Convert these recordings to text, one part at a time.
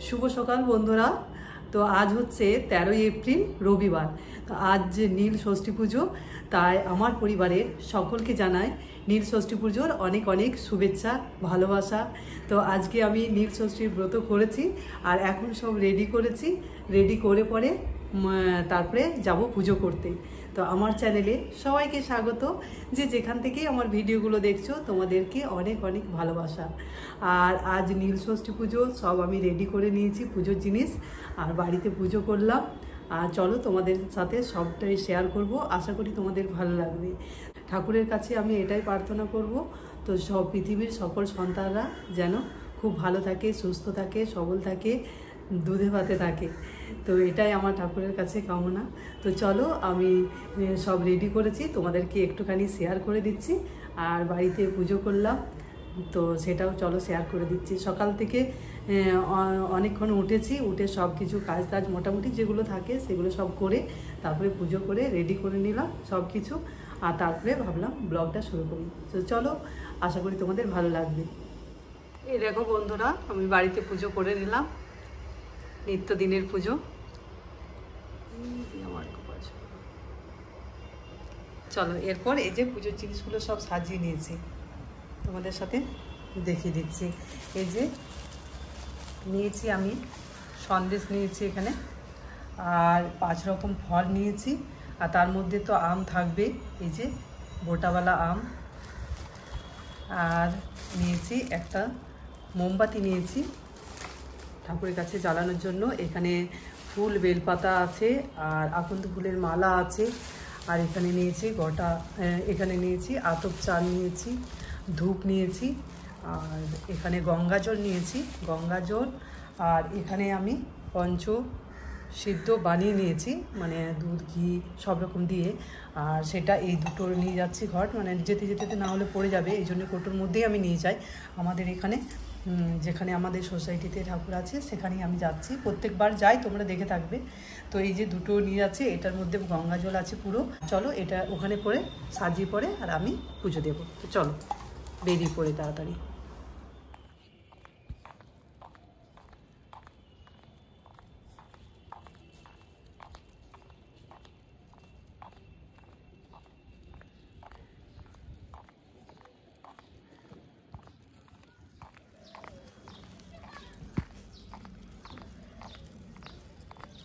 শুভ সকাল বন্ধুরা। তো আজ হচ্ছে 13 এপ্রিল রবিবার। তো আজ যে নীল ষষ্ঠী পুজো, তাই আমার পরিবারের সকলকে জানাই নীল ষষ্ঠী পুজোর অনেক অনেক শুভেচ্ছা, ভালোবাসা। তো আজকে আমি নীল ষষ্ঠীর ব্রত করেছি আর এখন সব রেডি করেছি। রেডি করে পরে তারপরে যাব পুজো করতে। তো আমার চ্যানেলে সবাইকে স্বাগত। যে যেখান থেকেই আমার ভিডিওগুলো দেখছো তোমাদেরকে অনেক অনেক ভালোবাসা। আর আজ নীল ষষ্ঠী পুজো সব আমি রেডি করে নিয়েছি পুজোর জিনিস, আর বাড়িতে পুজো করলাম। আর চলো তোমাদের সাথে সবটাই শেয়ার করব, আশা করি তোমাদের ভালো লাগবে। ঠাকুরের কাছে আমি এটাই প্রার্থনা করব, তো সব পৃথিবীর সকল সন্তানরা যেন খুব ভালো থাকে, সুস্থ থাকে, সবল থাকে, দুধে ভাতে থাকে। তো এটাই আমার ঠাকুরের কাছে কামনা। তো চলো আমি সব রেডি করেছি, তোমাদেরকে একটুখানি শেয়ার করে দিচ্ছি। আর বাড়িতে পুজো করলাম, তো সেটাও চলো শেয়ার করে দিচ্ছি। সকাল থেকে অনেকক্ষণ উঠেছি, উঠে সব কিছু কাজ টাজ মোটামুটি যেগুলো থাকে সেগুলো সব করে তারপরে পুজো করে রেডি করে নিলাম সব কিছু। আর তারপরে ভাবলাম ব্লগটা শুরু করি। তো চলো, আশা করি তোমাদের ভালো লাগবে। এই দেখো বন্ধুরা, আমি বাড়িতে পুজো করে নিলাম, নিত্যদিনের পুজো। চলো এরপর এই যে পুজোর জিনিসগুলো সব সাজিয়ে নিয়েছি, তোমাদের সাথে দেখিয়ে দিচ্ছি। এই যে নিয়েছি আমি সন্দেশ নিয়েছি এখানে, আর 5 রকম ফল নিয়েছি, আর তার মধ্যে তো আম থাকবে, এই যে বোটাওয়ালা আম। আর নিয়েছি একটা মোমবাতি নিয়েছি ঠাকুরের কাছে জ্বালানোর জন্য। এখানে ফুল বেলপাতা আছে, আর আকন্দ ফুলের মালা আছে। আর এখানে নিয়েছি এখানে নিয়েছি আতপ চাল নিয়েছি, ধূপ নিয়েছি, আর এখানে গঙ্গা জল নিয়েছি, গঙ্গা জল। আর এখানে আমি পঞ্চ সিদ্ধ বানিয়ে নিয়েছি, মানে দুধ ঘি সব রকম দিয়ে। আর সেটা এই দুটো নিয়ে যাচ্ছি ঘট, মানে যেতে যেতে না হলে পড়ে যাবে, এই জন্য কোটোর মধ্যেই আমি নিয়ে যাই। আমাদের এখানে যেখানে আমাদের সোসাইটিতে ঠাকুর আছে সেখানেই আমি যাচ্ছি, প্রত্যেকবার যাই, তোমরা দেখে থাকবে। তো এই যে দুটো নিয়ে যাচ্ছে, এটার মধ্যে গঙ্গা জল আছে পুরো। চলো এটা ওখানে পরে সাজিয়ে পরে আর আমি পুজো দেবো। তো চলো বেরিয়ে পড়ে তাড়াতাড়ি।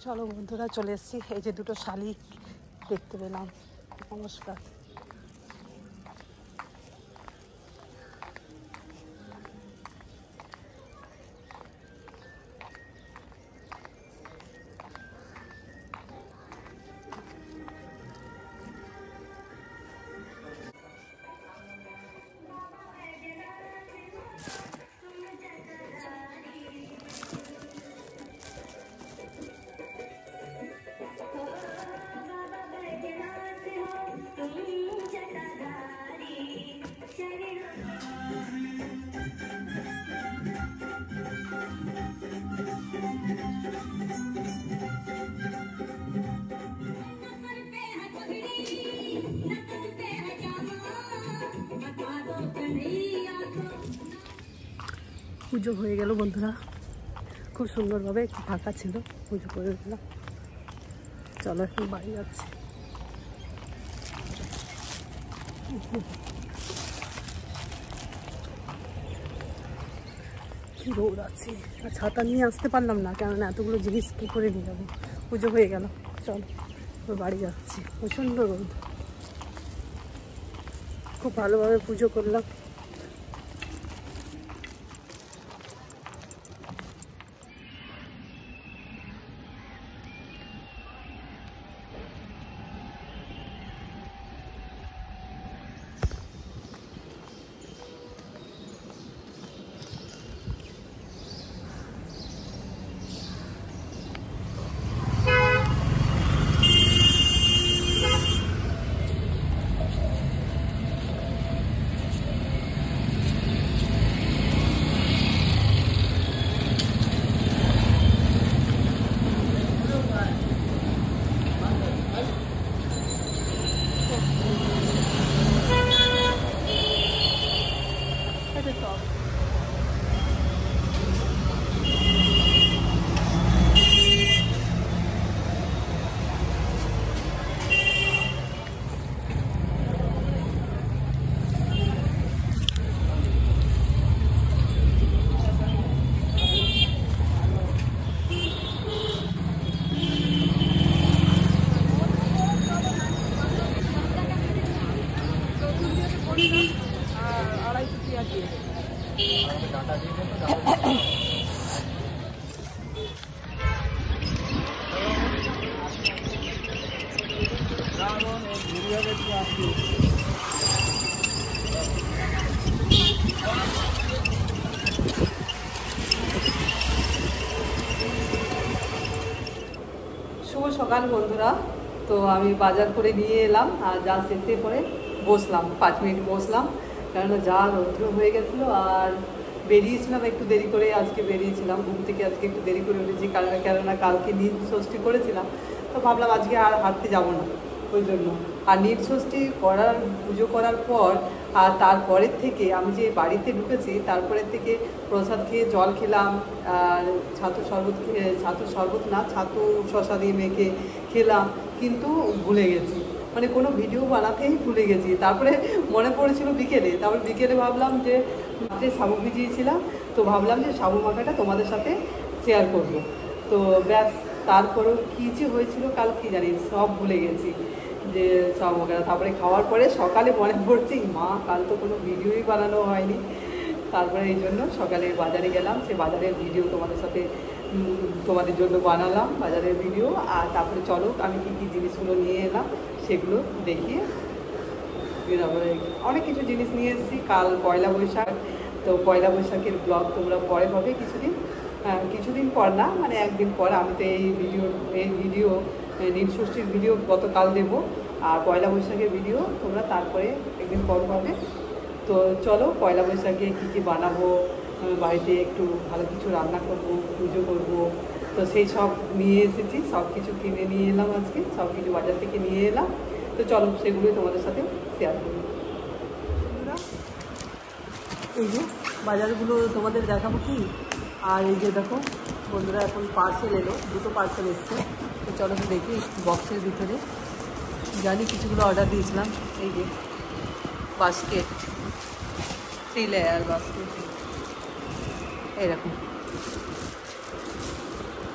চলো বন্ধুরা, চলে এসেছি। এই যে দুটো শালিক দেখতে পেলাম। নমস্কার। পুজো হয়ে গেল বন্ধুরা, খুব সুন্দরভাবে, একটু ফাঁকা ছিল, পুজো করে দিলাম। চলো এখন বাড়ি যাচ্ছি। কি রোদ আছে, আর ছাতা নিয়ে আসতে পারলাম না, কেননা এতগুলো জিনিস কী করে নিয়ে যাবো। পুজো হয়ে গেল, চলো বাড়ি যাচ্ছি। প্রচণ্ড রোদ, খুব ভালোভাবে পুজো করলাম। শুভ সকাল বন্ধুরা। তো আমি বাজার করে নিয়ে এলাম আর জাস্ট এসে পরে বসলাম, 5 মিনিট বসলাম, কেননা যা রৌদ্র হয়ে গেছিলো। আর বেরিয়েছিলাম একটু দেরি করে, আজকে বেরিয়েছিলাম ঘুম থেকে, আজকে একটু দেরি করে উঠেছি, কেননা কালকে নীল ষষ্ঠী করেছিলাম। তো ভাবলাম আজকে আর হাঁটতে যাবো না, ওই জন্য। আর নীল ষষ্ঠী পুজো করার পর আর তারপরের থেকে আমি যে বাড়িতে ঢুকেছি, তারপরের থেকে প্রসাদ খেয়ে জল খেলাম, আর ছাতু শরবত না, ছাতু শশা দিয়ে মেখে খেলাম, কিন্তু ভুলে গেছি, মানে কোনো ভিডিও বানাতেই ভুলে গেছি। তারপরে মনে পড়েছিল বিকেলে, তারপরে বিকেলে ভাবলাম যে সাবু ভিজিয়েছিলাম, তো ভাবলাম যে সাবু মাখাটা তোমাদের সাথে শেয়ার করব। তো ব্যাস, তারপরেও কী যে হয়েছিল কাল কী জানি, সব ভুলে গেছি যে সাবু মাখাটা। তারপরে খাওয়ার পরে সকালে মনে পড়ছে, মা কাল তো কোনো ভিডিওই বানানো হয়নি। তারপরে এই জন্য সকালে বাজারে গেলাম, সে বাজারের ভিডিও তোমাদের জন্য বানালাম, বাজারের ভিডিও। আর তারপরে চলো আমি কী কী জিনিসগুলো নিয়ে এলাম সেগুলো দেখিয়ে, অনেক কিছু জিনিস নিয়ে এসেছি। কাল পয়লা বৈশাখ, তো পয়লা বৈশাখের ব্লগ তোমরা পরে পাবে কিছুদিন পর না, মানে একদিন পর। আমি তো এই ভিডিও নীল ষষ্ঠীর ভিডিও গতকাল দেবো, আর পয়লা বৈশাখের ভিডিও তোমরা তারপরে একদিন পর পাবে। তো চলো পয়লা বৈশাখে কী কী বানাবো, বাড়িতে একটু ভালো কিছু রান্না করব, পুজো করব, তো সেই সব নিয়ে এসেছি। সব কিছু কিনে নিয়ে এলাম, আজকে সব কিছু বাজার থেকে নিয়ে এলাম। তো চলো সেগুলোই তোমাদের সাথে শেয়ার করি। এই যে বাজারগুলো তোমাদের দেখাবো কি। আর এই যে দেখো বন্ধুরা, এখন পার্সেল এলো, 2টো পার্সেল এসছে। তো চলো দেখি বক্সের ভিতরে, জানি কিছুগুলো অর্ডার দিয়েছিলাম। এই যে বাস্কেট, 3 লেয়ার বাস্কেট, এরকম।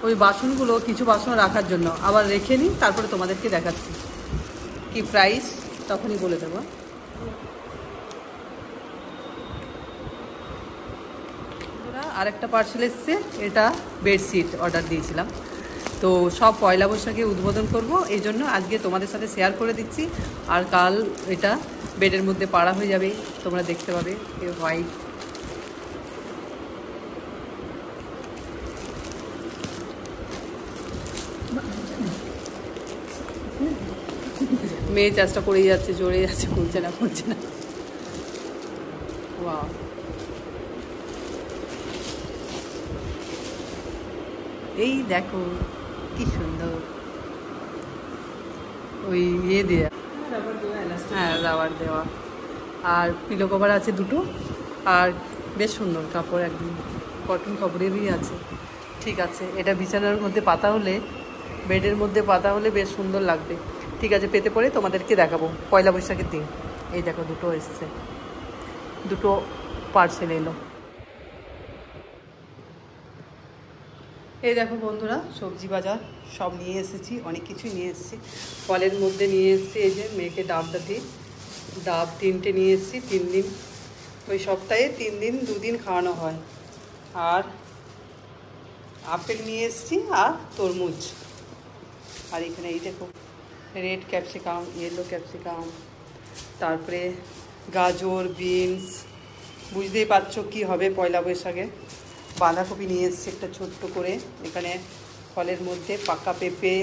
ওই বাসনগুলো, কিছু বাসন রাখার জন্য, আবার রেখে নিই, তারপরে তোমাদেরকে দেখাচ্ছি কি প্রাইস, তখনই বলে দেবো। আরেকটা পার্সেল এসছে, এটা বেডশিট অর্ডার দিয়েছিলাম। তো সব পয়লা বৈশাখে উদ্বোধন করব, এই জন্য আজকে তোমাদের সাথে শেয়ার করে দিচ্ছি। আর কাল এটা বেডের মধ্যে পাড়া হয়ে যাবে, তোমরা দেখতে পাবে। এ হোয়াইট, মেয়ে চেষ্টা করেই যাচ্ছে, জোরে যাচ্ছে, খুলছে না। ওয়াও, এই দেখো কি সুন্দর, ওই ইয়ে দেওয়া, হ্যাঁ রাবার দেওয়া। আর পিলো কভার আছে 2টো, আর বেশ সুন্দর কাপড়, একদম কটন কাপড়েরই আছে। ঠিক আছে, এটা বিছানার মধ্যে পাতা হলে, বেডের মধ্যে পাতা হলে বেশ সুন্দর লাগবে। ঠিক আছে, পেতে পরে তোমাদেরকে দেখাবো পয়লা বৈশাখের দিন। এই দেখো 2টো এসছে, 2টো পার্সেল এলো। এই দেখো বন্ধুরা, সবজি বাজার সব নিয়ে এসেছি, অনেক কিছুই নিয়ে এসেছি। ফলের মধ্যে নিয়ে এসেছি এই যে মেয়েকে ডাব 3টে নিয়ে এসেছি, 3 দিন, ওই সপ্তাহে 3 দিন 2 দিন খাওয়ানো হয়। আর আপেল নিয়ে এসেছি, আর তরমুজ। আর এখানে এই দেখো রেড ক্যাপসিকাম, ইয়েলো ক্যাপসিকাম, তারপরে গাজর, বিনস, বুঝতেই পারছো কী হবে পয়লা বৈশাখে। বাঁধাকপি নিয়ে এসেছি একটা ছোট্ট করে, এখানে ফলের মধ্যে পাকা পেঁপে,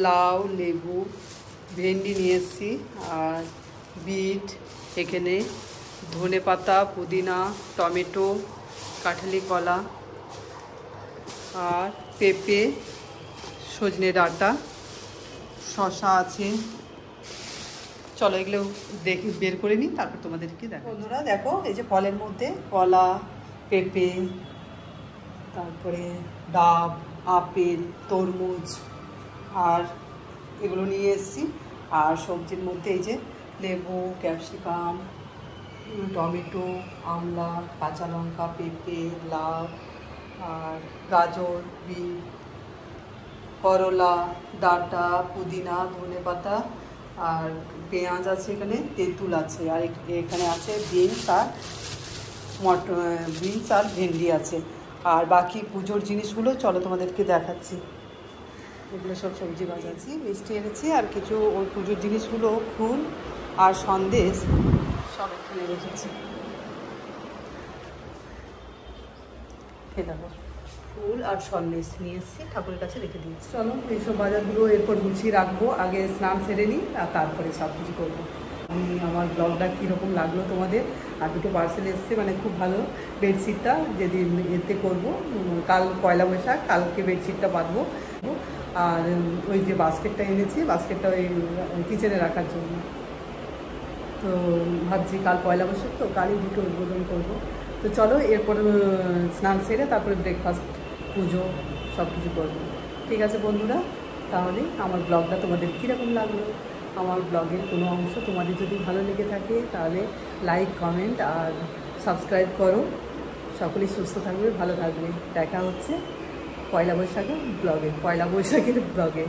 লাউ, লেবু, ভেন্ডি নিয়ে এসেছি, আর বিট, এখানে ধনে পাতা, পুদিনা, টমেটো, কাঁঠালি কলা, আর পেঁপে, সজনে ডাঁটা, শসা আছে। চলো এগুলো দেখি, বের করে নিই, তারপর তোমাদেরকে দেখো। বন্ধুরা দেখো, এই যে ফলের মধ্যে কলা, পেঁপে, তারপরে ডাব, আপেল, তরমুজ, আর এগুলো নিয়ে এসেছি। আর সবজির মধ্যে এই যে লেবু, ক্যাপসিকাম, টমেটো, আমলা, কাঁচা লঙ্কা, পেঁপে, লাউ, আর গাজর, বিট, করলা, ডাঁটা, পুদিনা, ধনে পাতা, আর পেঁয়াজ আছে, এখানে তেঁতুল আছে, আর এখানে আছে বিনস আর ভেন্ডি আছে। আর বাকি পুজোর জিনিসগুলো চলো তোমাদেরকে দেখাচ্ছি। এগুলো সব সবজি বাজাচ্ছি, মিষ্টি এনেছি, আর কিছু ওই পুজোর জিনিসগুলো, ফুল আর সন্দেশ সব এখানে রেখেছি। খেয়ে দেখো ফুল আর সন্দেশ নিয়ে এসেছি, ঠাকুরের কাছে রেখে দিয়েছি। চলো এইসব বাজারগুলো এরপর গুছিয়ে রাখবো, আগে স্নান সেরে নিই আর তারপরে সব কিছু করবো। আমি আমার ব্লগটা কীরকম লাগলো তোমাদের, আর দুটো পার্সেল এসছে, মানে খুব ভালো। বেডশিটটা যেদিন এতে করবো, কাল পয়লা বৈশাখ, কালকে বেডশিটটা বাঁধবো। আর ওই যে বাস্কেটটা এনেছি, বাস্কেটটা ওই কিচেনে রাখার জন্য। তো ভাবছি কাল পয়লা বৈশাখ, তো কালই দুটো উদ্বোধন করবো। তো চলো এরপর স্নান সেরে তারপরে ব্রেকফাস্ট, পুজো সব কিছু করবো। ঠিক আছে বন্ধুরা, তাহলে আমার ব্লগটা তোমাদের কীরকম লাগলো, আমার ব্লগের কোনো অংশ তোমাদের যদি ভালো লেগে থাকে তাহলে লাইক, কমেন্ট আর সাবস্ক্রাইব করো। সকলেই সুস্থ থাকবে, ভালো থাকবে। দেখা হচ্ছে পয়লা বৈশাখের ব্লগে।